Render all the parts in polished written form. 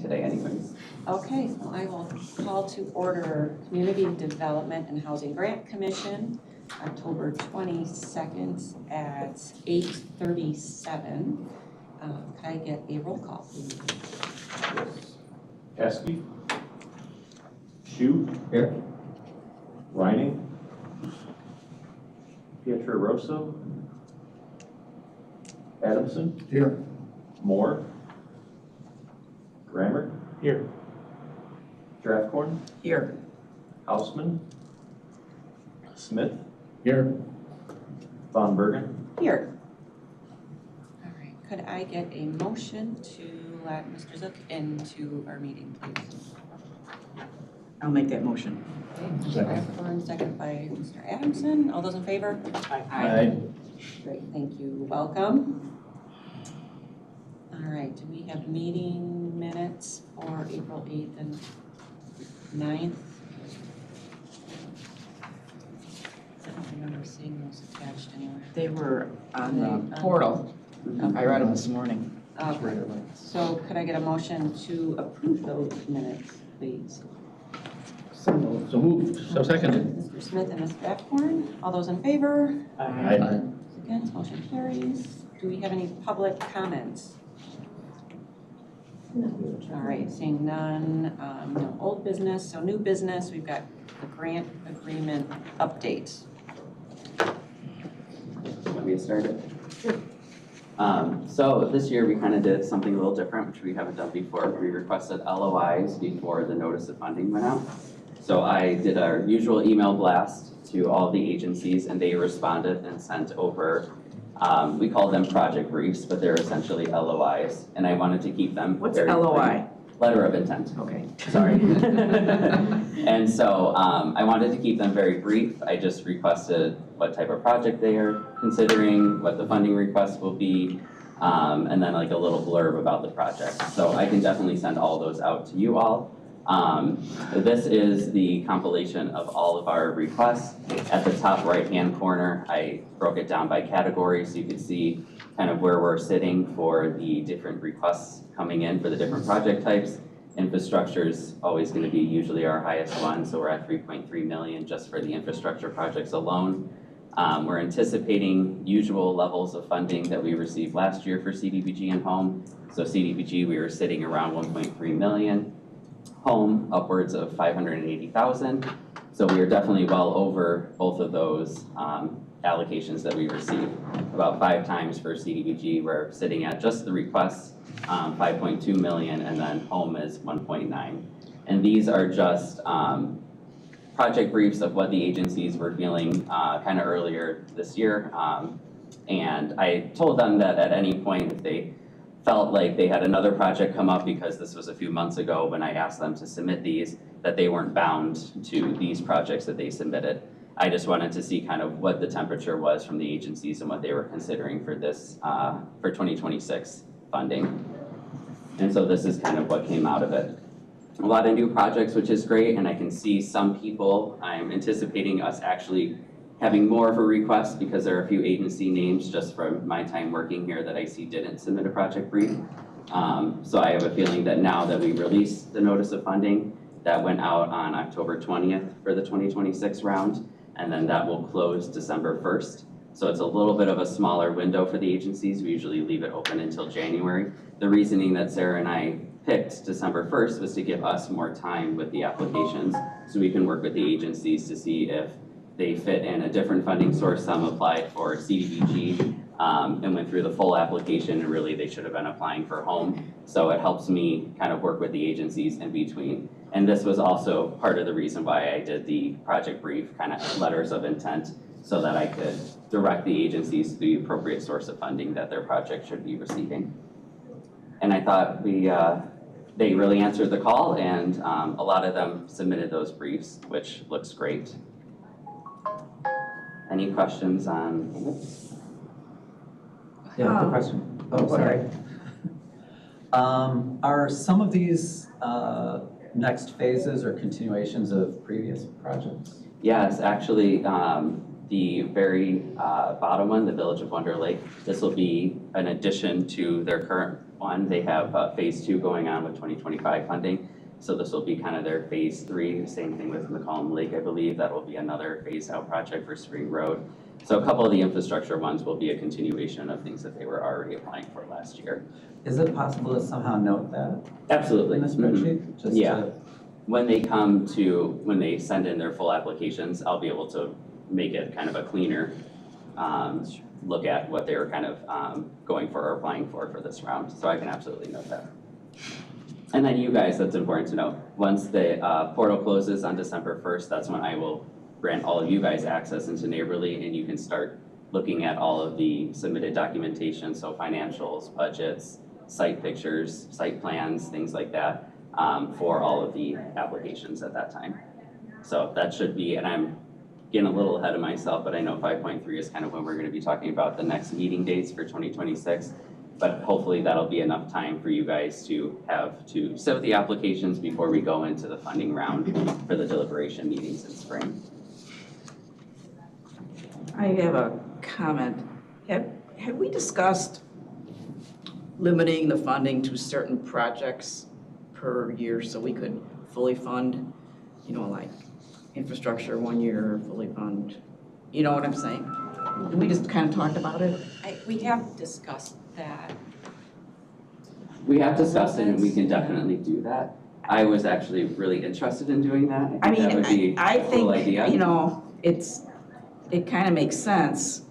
today anyways. Okay, so I will call to order Community Development and Housing Grant Commission, October 22nd at 8:37. Could I get a roll call, please? Heskey. Shu. Here. Reining. Pietroroso. Adamson. Here. Moore. Grammer. Here. Draftcorn. Here. Hausman. Smith. Here. Von Bergen. Here. All right, could I get a motion to let Mr. Zook into our meeting, please? I'll make that motion. Okay, Mr. Rathborn, second by Mr. Adamson. All those in favor? Aye. Great, thank you. Welcome. All right, do we have meeting minutes for April 8th and 9th? I don't remember seeing those attached anywhere. They were on the portal. I read them this morning. Okay, so could I get a motion to approve those minutes, please? So moved. So seconded. Mr. Smith and Ms. Rathborn, all those in favor? Aye. Against, motion carries. Do we have any public comments? No. All right, seeing none, no old business, so new business, we've got the grant agreement update. Want me to start it? So this year we kind of did something a little different, which we haven't done before. We requested LOIs before the notice of funding went out. So I did our usual email blast to all the agencies and they responded and sent over, we call them project briefs, but they're essentially LOIs. And I wanted to keep them. What's very LOI? brief. Letter of intent. Okay. Sorry. And so I wanted to keep them very brief. I just requested what type of project they are considering, what the funding request will be, and then like a little blurb about the project. So I can definitely send all those out to you all. This is the compilation of all of our requests. At the top right-hand corner, I broke it down by category so you can see kind of where we're sitting for the different requests coming in for the different project types. Infrastructure is always going to be usually our highest one, so we're at 3.3 million just for the infrastructure projects alone. We're anticipating usual levels of funding that we received last year for CDBG and home. So CDBG, we were sitting around 1.3 million. Home, upwards of 580,000. So we are definitely well over both of those allocations that we received. About 5 times for CDBG, we're sitting at just the requests, 5.2 million, and then home is 1.9. And these are just project briefs of what the agencies were feeling kind of earlier this year. And I told them that at any point, if they felt like they had another project come up, because this was a few months ago when I asked them to submit these, that they weren't bound to these projects that they submitted. I just wanted to see kind of what the temperature was from the agencies and what they were considering for this, for 2026 funding. And so this is kind of what came out of it. A lot of new projects, which is great, and I can see some people, I'm anticipating us actually having more of a request because there are a few agency names just from my time working here that I see didn't submit a project brief. So I have a feeling that now that we released the notice of funding, that went out on October 20th for the 2026 round, and then that will close December 1st. So it's a little bit of a smaller window for the agencies. We usually leave it open until January. The reasoning that Sarah and I picked December 1st was to give us more time with the applications so we can work with the agencies to see if they fit in a different funding source. Some applied for CDBG and went through the full application, and really they should have been applying for home. So it helps me kind of work with the agencies in between. And this was also part of the reason why I did the project brief, kind of letters of intent, so that I could direct the agencies to the appropriate source of funding that their project should be receiving. And I thought they really answered the call, and a lot of them submitted those briefs, which looks great. Any questions on this? Yeah, the question. Oh, sorry. Are some of these next phases or continuations of previous projects? Yes, actually, the very bottom one, the Village of Wonder Lake, this will be an addition to their current one. They have phase 2 going on with 2025 funding. So this will be kind of their phase 3, same thing with McCollum Lake, I believe. That will be another phased out project for Spring Road. So a couple of the infrastructure ones will be a continuation of things that they were already applying for last year. Is it possible to somehow note that Absolutely. in the spreadsheet? Just Yeah. to- When they send in their full applications, I'll be able to make it kind of a cleaner look at what they were kind of going for or applying for this round. So I can absolutely note that. And then you guys, that's important to know, once the portal closes on December 1st, that's when I will grant all of you guys access into Neighborly, and you can start looking at all of the submitted documentation, so financials, budgets, site pictures, site plans, things like that, for all of the applications at that time. So that should be, and I'm getting a little ahead of myself, but I know 5.3 is kind of when we're gonna be talking about the next meeting dates for 2026. But hopefully that'll be enough time for you guys to have to sit with the applications before we go into the funding round for the deliberation meetings in spring. I have a comment. Have we discussed limiting the funding to certain projects per year so we could fully fund, like infrastructure 1 year, fully fund, you know what I'm saying? We just kind of talked about it? We have discussed that. We have discussed it and we can definitely do that. I was actually really interested in doing that. I think that would be mean, I a cool think, idea. it kind of makes sense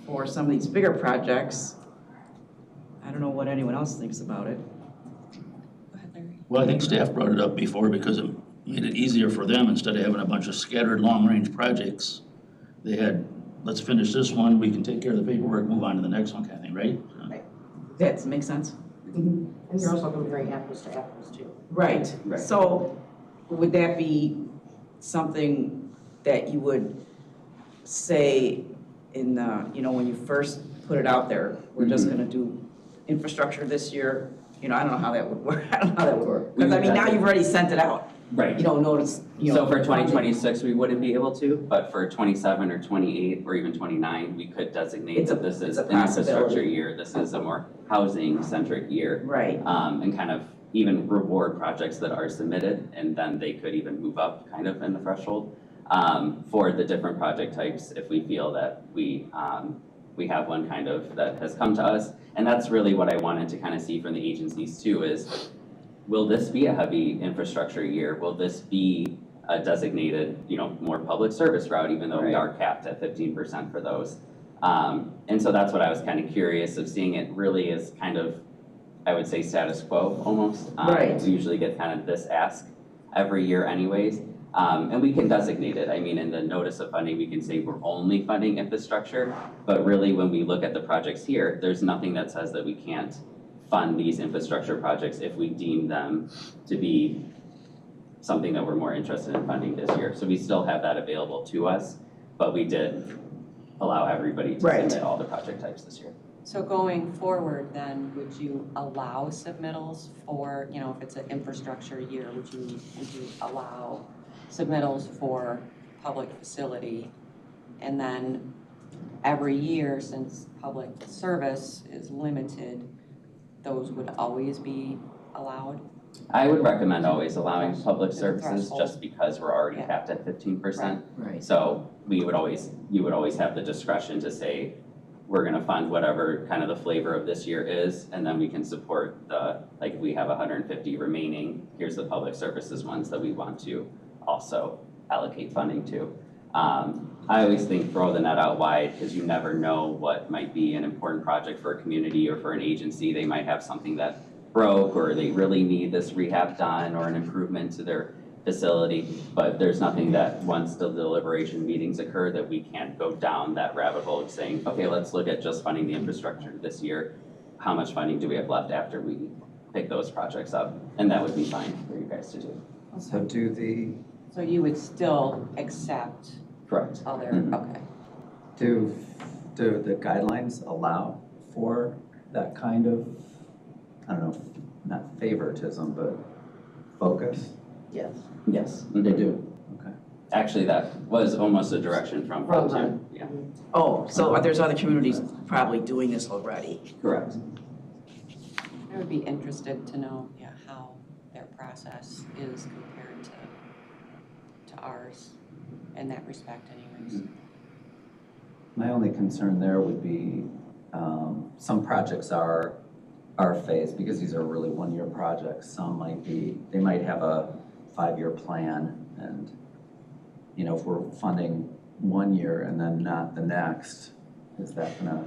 for some of these bigger projects. I don't know what anyone else thinks about it. Go ahead, Larry. Well, I think staff brought it up before because it made it easier for them instead of having a bunch of scattered long-range projects. They had, let's finish this one, we can take care of the paperwork, move on to the next one kind of thing, right? That makes sense? And you're also comparing apples to apples too. Right. Right. So would that be something that you would say in the, when you first put it out there, we're just gonna do infrastructure this year? I don't know how that would work. I don't know how that would work. Because I mean, now you've already sent it out. Right. You don't notice, So for 2026, we wouldn't be able to, but for 27 or 28 or even 29, we could designate that this is it's a an infrastructure possibility. year. This is a more housing-centric year. Right. And kind of even reward projects that are submitted, and then they could even move up kind of in the threshold for the different project types if we feel that we have one kind of that has come to us. And that's really what I wanted to kind of see from the agencies too is, will this be a heavy infrastructure year? Will this be a designated, more public service route, even though we are capped at 15% for those? And so that's what I was kind of curious of seeing it really as kind of, I would say status quo almost. Right. We usually get kind of this ask every year anyways. And we can designate it. I mean, in the notice of funding, we can say we're only funding infrastructure, but really when we look at the projects here, there's nothing that says that we can't fund these infrastructure projects if we deem them to be something that we're more interested in funding this year. So we still have that available to us, but we did allow everybody to Right. submit all the project types this year. So going forward then, would you allow submittals for, if it's an infrastructure year, would you allow submittals for public facility? And then every year, since public service is limited, those would always be allowed? I would recommend always allowing public services Threshold. just because we're already Yeah. capped at 15%. Right. So you would always have the discretion to say, we're gonna fund whatever kind of the flavor of this year is, and then we can support like if we have 150 remaining, here's the public services ones that we want to also allocate funding to. I always think throw the net out wide, because you never know what might be an important project for a community or for an agency. They might have something that broke, or they really need this rehab done, or an improvement to their facility, but there's nothing that once the deliberation meetings occur that we can't go down that rabbit hole of saying, okay, let's look at just funding the infrastructure this year. How much funding do we have left after we pick those projects up? And that would be fine for you guys to do. So you would still accept Correct. other, Mhm. okay. Do the guidelines allow for that kind of, I don't know, not favoritism, but focus? Yes. Yes. They do. Okay. Actually, that was almost a direction from From HUD too. Yeah, Oh, so there's other communities probably doing this already. correct. I would be interested to know, yeah, how their process is compared to ours in that respect anyways. My only concern there would be, some projects are phased, because these are really one-year projects. Some might be, they might have a 5-year plan, and, you know, if we're funding 1 year and then not the next, is that gonna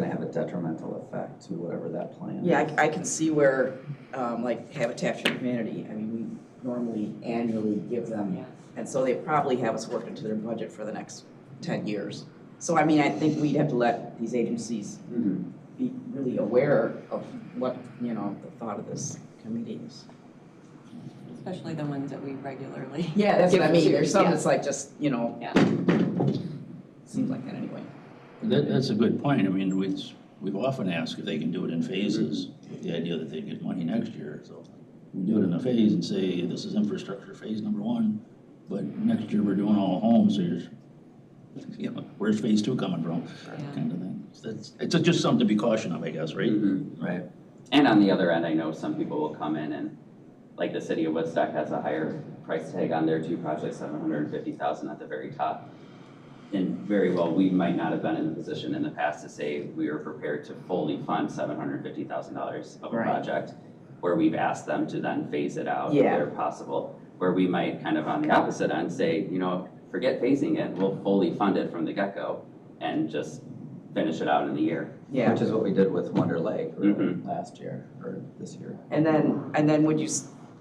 have a detrimental effect to whatever that plan is? Yeah, I can see where, like Habitat for Humanity, I mean, we normally annually give them, Yeah. and so they probably have us worked into their budget for the next 10 years. So I mean, I think we'd have to let these agencies Mhm. be really aware of what, you know, the thought of this committee is. Especially the ones that we regularly. Yeah, that's what I give mean, to, there's some yeah. that's like just, you know. Yeah. Seems like that anyway. That's a good point. I mean, we've often asked if they can do it in phases, with the idea that they get money next year. So we do it in a phase and say, this is infrastructure phase number 1, but next year we're doing all homes, so you know, where's phase 2 coming from? Yeah. Kind of thing. So it's just something to be cautious of, I guess, right? Mhm. Right. And on the other end, I know some people will come in and, like the city of Woodstock has a higher price tag on their 2 projects, $750,000 at the very top. And very well, we might not have been in the position in the past to say we were prepared to fully fund $750,000 of a Right. project, where we've asked them to then phase it out Yeah. where possible. Where we might kind of on the opposite end say, you know, forget phasing it, we'll fully fund it from the get-go and just finish it out in the year. Yeah, Which is what we did with Wonder Lake Mhm. last year, or this year. and then would you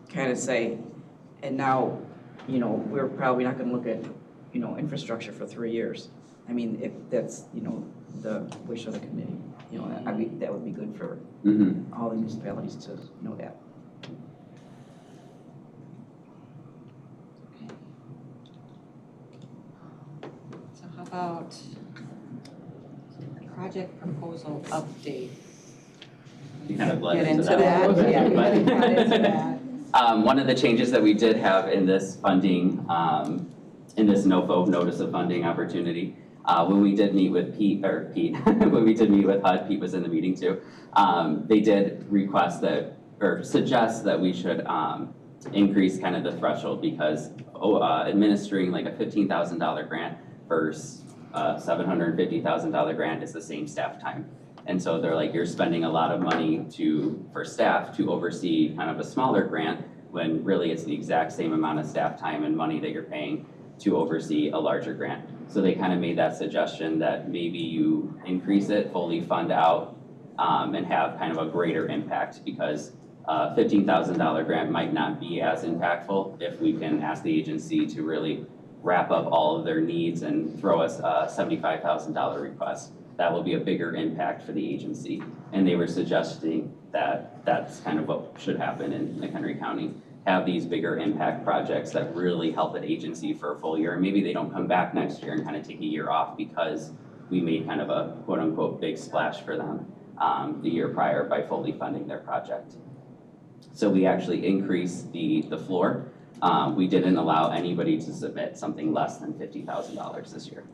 kind of say, and now, you know, we're probably not gonna look at, you know, infrastructure for 3 years. I mean, if that's, you know, the wish of the committee, you know, I mean, that would be good for Mhm. all the municipalities to know that. So how about project proposal update? You kind of led Get into into that a little that, bit, yeah, but- got into that. One of the changes that we did have in this funding, in this NOFO, Notice of Funding Opportunity, when we did meet with Pete, when we did meet with HUD, Pete was in the meeting too, they did request that, or suggest that we should increase kind of the threshold, because administering like a $15,000 grant versus $750,000 grant is the same staff time. And so they're like, you're spending a lot of money for staff to oversee kind of a smaller grant, when really it's the exact same amount of staff time and money that you're paying to oversee a larger grant. So they kind of made that suggestion that maybe you increase it, fully fund out, and have kind of a greater impact, because a $15,000 grant might not be as impactful if we can ask the agency to really wrap up all of their needs and throw us a $75,000 request. That will be a bigger impact for the agency. And they were suggesting that that's kind of what should happen in McHenry County. Have these bigger impact projects that really help an agency for a full year. And maybe they don't come back next year and kind of take a year off because we made kind of a quote unquote big splash for them the year prior by fully funding their project. So we actually increased the floor. We didn't allow anybody to submit something less than $50,000 this year.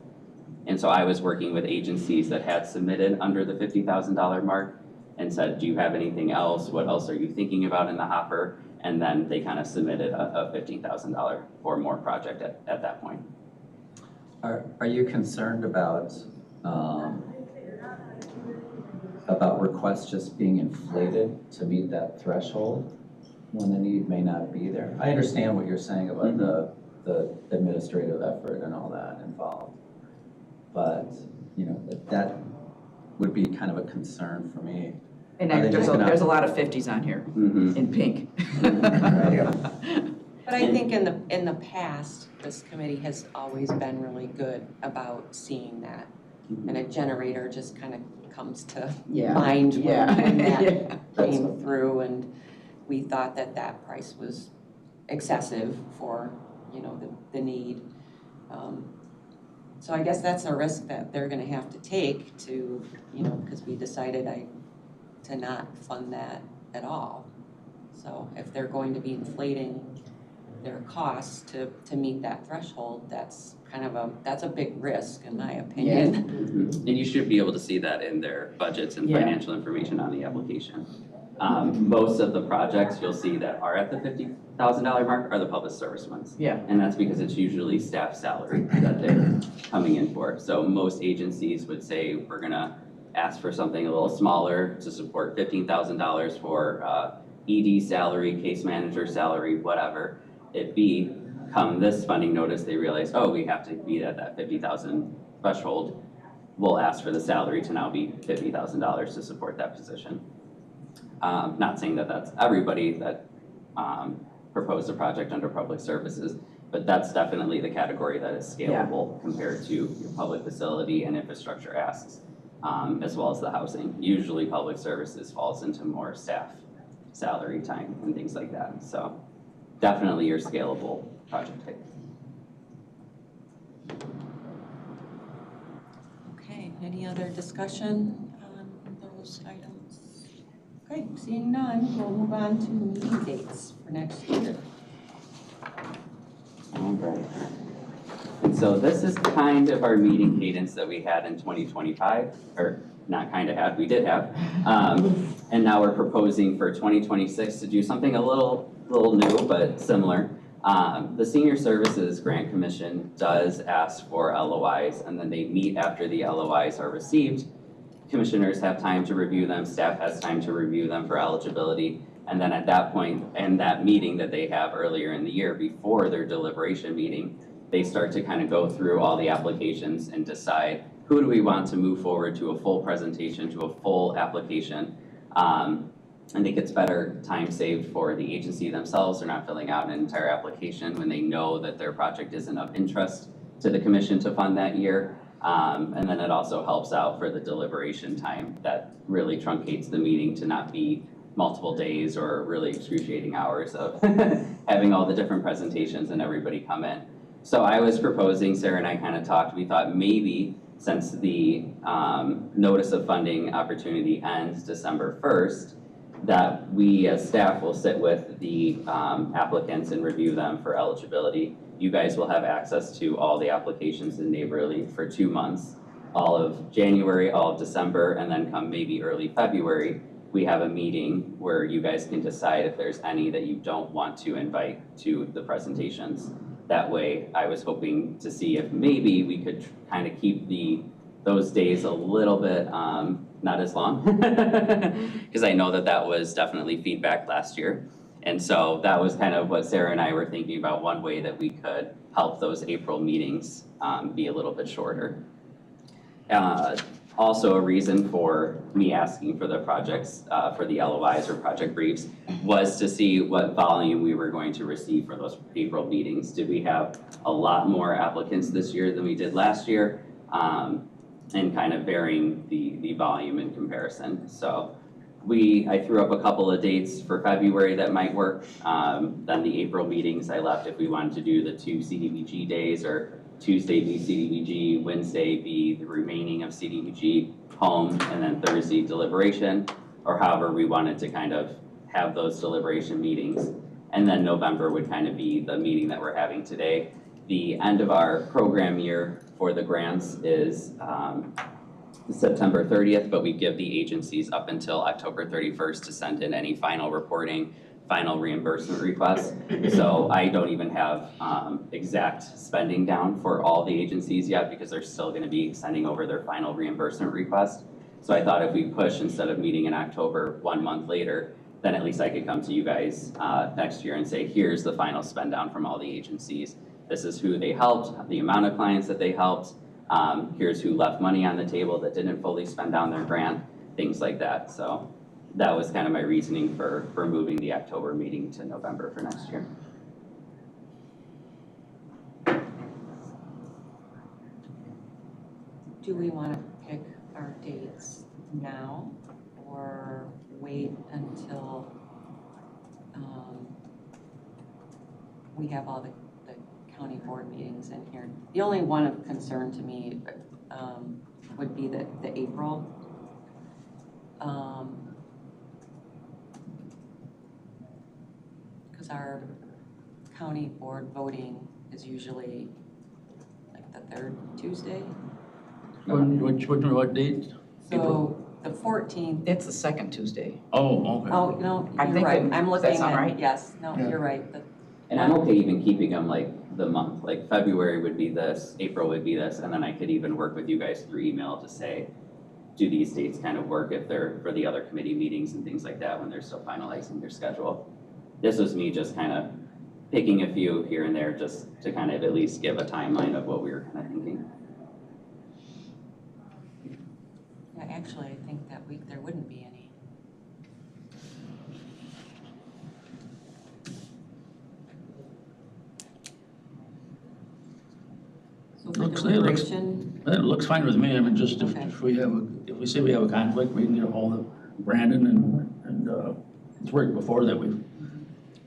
And so I was working with agencies that had submitted under the $50,000 mark and said, do you have anything else? What else are you thinking about in the hopper? And then they kind of submitted a $15,000 or more project at that point. Are you concerned about requests just being inflated to meet that threshold when the need may not be there? I understand what you're saying about the administrative effort and all that involved. But, you know, that would be kind of a concern for me. And Are they there's making up- a lot of 50s on here, Mhm. in pink. But I think in the past, this committee has always been really good about seeing that. And a generator just kind of comes to Yeah. mind when Yeah. that Yeah. came through, and we thought that that price was excessive for, you know, the need. So I guess that's a risk that they're gonna have to take to, you know, because we decided to not fund that at all. So if they're going to be inflating their costs to meet that threshold, that's kind of that's a big risk, in my opinion. And you should be able to see that in their budgets and Yeah. financial information on the application. Most of the projects you'll see that are at the $50,000 mark are the public service ones. Yeah. And that's because it's usually staff salary that they're coming in for. So most agencies would say, we're gonna ask for something a little smaller to support $15,000 for ED salary, case manager salary, whatever it be. Come this funding notice, they realize, oh, we have to be at that 50,000 threshold. We'll ask for the salary to now be $50,000 to support that position. Not saying that that's everybody that proposed a project under public services, but that's definitely the category that is scalable compared to your public facility and infrastructure asks, as well as the housing. Usually public services falls into more staff salary time and things like that. So definitely your scalable project type. Okay, any other discussion on those items? Okay, seeing none, we'll move on to meeting dates for next year. All right. And so this is kind of our meeting cadence that we had in 2025, or not kind of had, we did have. And now we're proposing for 2026 to do something a little new, but similar. The Senior Services Grant Commission does ask for LOIs, and then they meet after the LOIs are received. Commissioners have time to review them, staff has time to review them for eligibility, and then at that point, and that meeting that they have earlier in the year before their deliberation meeting, they start to kind of go through all the applications and decide who do we want to move forward to a full presentation, to a full application. I think it's better time saved for the agency themselves. They're not filling out an entire application when they know that their project isn't of interest to the commission to fund that year. And then it also helps out for the deliberation time that really truncates the meeting to not be multiple days or really excruciating hours of having all the different presentations and everybody come in. So I was proposing, Sarah and I kind of talked, we thought maybe since the notice of funding opportunity ends December 1st, that we as staff will sit with the applicants and review them for eligibility. You guys will have access to all the applications in Neighborly for 2 months, all of January, all of December, and then come maybe early February, we have a meeting where you guys can decide if there's any that you don't want to invite to the presentations. That way, I was hoping to see if maybe we could kind of keep those days a little bit not as long, because I know that was definitely feedback last year. And so that was kind of what Sarah and I were thinking about, one way that we could help those April meetings be a little bit shorter. Also a reason for me asking for the projects, for the LOIs or project briefs, was to see what volume we were going to receive for those April meetings. Did we have a lot more applicants this year than we did last year? And kind of varying the volume in comparison. So I threw up a couple of dates for February that might work. Then the April meetings I left if we wanted to do the 2 CDBG days, or Tuesday be CDBG, Wednesday be the remaining of CDBG home, and then Thursday deliberation, or however we wanted to kind of have those deliberation meetings. And then November would kind of be the meeting that we're having today. The end of our program year for the grants is September 30th, but we give the agencies up until October 31st to send in any final reporting, final reimbursement requests. So I don't even have exact spending down for all the agencies yet, because they're still going to be sending over their final reimbursement request. So I thought if we push, instead of meeting in October 1 month later, then at least I could come to you guys next year and say, here's the final spend down from all the agencies. This is who they helped, the amount of clients that they helped. Here's who left money on the table that didn't fully spend down their grant, things like that. So that was kind of my reasoning for moving the October meeting to November for next year. Do we want to pick our dates now or wait until we have all the county board meetings in here? The only one of concern to me would be the April. Because our county board voting is usually like the third Tuesday. What date? So the 14th, That's the second Tuesday. Oh, okay. oh, no, I'm you're right, thinking- I'm does that looking sound at, right? yes, no, Yeah. you're right. And I'm okay even keeping them like the month, like February would be this, April would be this, and then I could even work with you guys through email to say, do these dates kind of work if they're for the other committee meetings and things like that when they're still finalizing their schedule. This was me just kind of picking a few here and there just to kind of at least give a timeline of what we were kind of thinking. Yeah, actually, I think that week there wouldn't be any. So for Looks- deliberation, That looks fine with me. I mean, just Okay. if we have, if we say we have a conflict, we can get a hold of Brandon and it's worked before that we've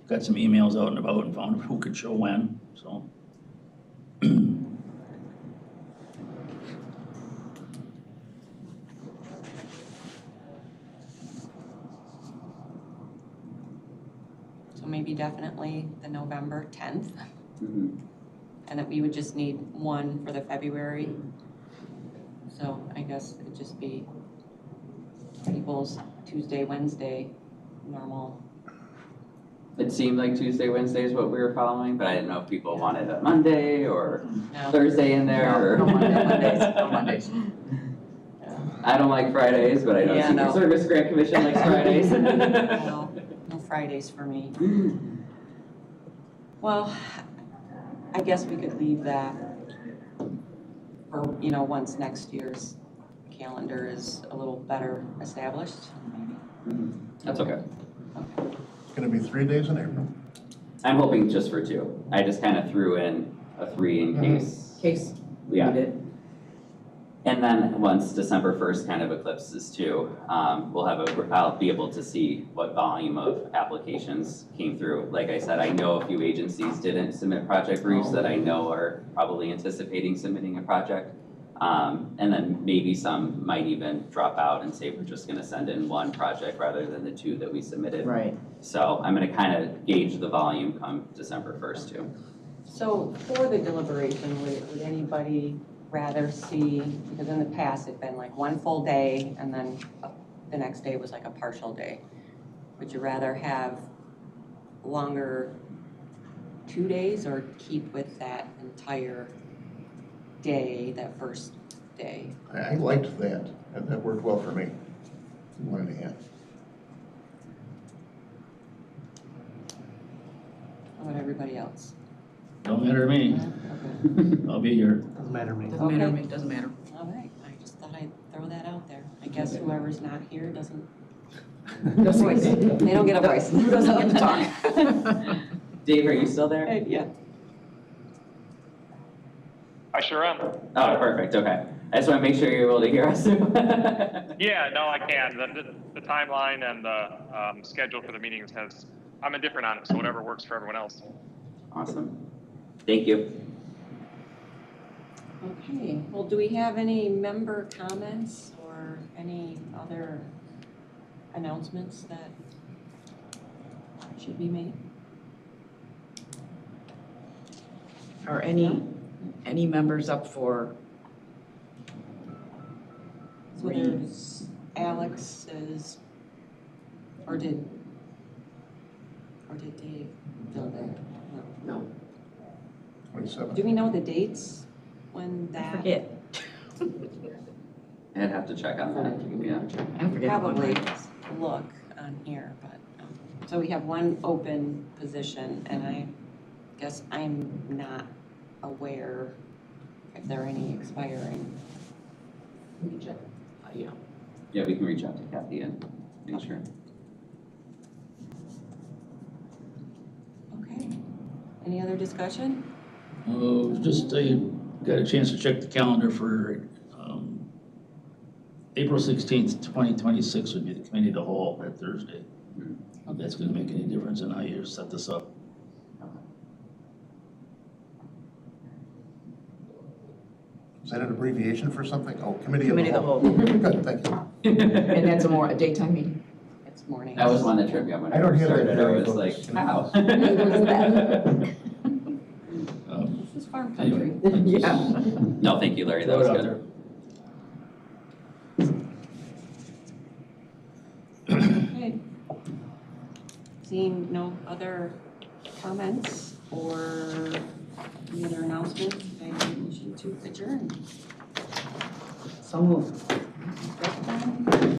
got some emails out and about and found who could show when, so. so maybe definitely the November 10th, Mhm. and that we would just need one for the February. So I guess it'd just be people's Tuesday, Wednesday, normal. It seemed like Tuesday, Wednesday is what we were following, but I didn't know if people wanted a Monday or No, Thursday in there or. No Mondays, no Mondays. I don't like Fridays, but I know Yeah, Senior no. Service Grant Commission likes Fridays. no Fridays for me. Well, I guess we could leave that for, once next year's calendar is a little better established, maybe. That's okay. It's gonna be 3 days in April. I'm hoping just for 2. I just kind of threw in a 3 in case. Case Yeah. needed. And then once December 1st kind of eclipses too, I'll be able to see what volume of applications came through. Like I said, I know a few agencies didn't submit project briefs that I know are probably anticipating submitting a project. And then maybe some might even drop out and say, we're just gonna send in 1 project rather than the 2 that we submitted. Right. So I'm gonna kind of gauge the volume come December 1st too. So for the deliberation, would anybody rather see, because in the past it'd been like 1 full day and then the next day was like a partial day. Would you rather have longer 2 days or keep with that entire day, that first day? I liked that, and that worked well for me. 1.5. How about everybody else? Don't matter to me. Okay. I'll be here. Doesn't matter to me, doesn't matter. All right, I just thought I'd throw that out there. I guess whoever's not here doesn't, Voice. they don't get a voice. Who doesn't get to talk? Dave, are you still there? Yeah. I sure am. Oh, perfect, okay. I just want to make sure you're able to hear us. Yeah, no, I can. The timeline and the schedule for the meetings I'm indifferent on it, so whatever works for everyone else. Awesome. Thank you. Okay, well, do we have any member comments or any other announcements that should be made? Are any members up for, So there's Alex's, or did Dave fill that? No. 27. Do we know the dates when I that? forget. I'd have to check on that, yeah. I forget. Probably look on here, but, so we have 1 open position, and I guess I'm not aware if there are any expiring. Yeah. Yeah, we can reach out to Kathy and make sure. Okay, any other discussion? Just, I got a chance to check the calendar for, April 16th, 2026 would be the committee of the whole, that Thursday. If that's gonna make any difference in how you set this up. Is that an abbreviation for something? Oh, Committee of the Committee of the Whole. whole. Good, thank you. And that's a daytime meeting? this morning. That was one that tripped me up when I I don't first have that started, I very was like, focused. how? This is farm Anyway, country. Yeah. No, thank you, Larry, that was Throw it out good. Okay. Seeing no other comments or any other announcements, I motion to adjourn. So moved.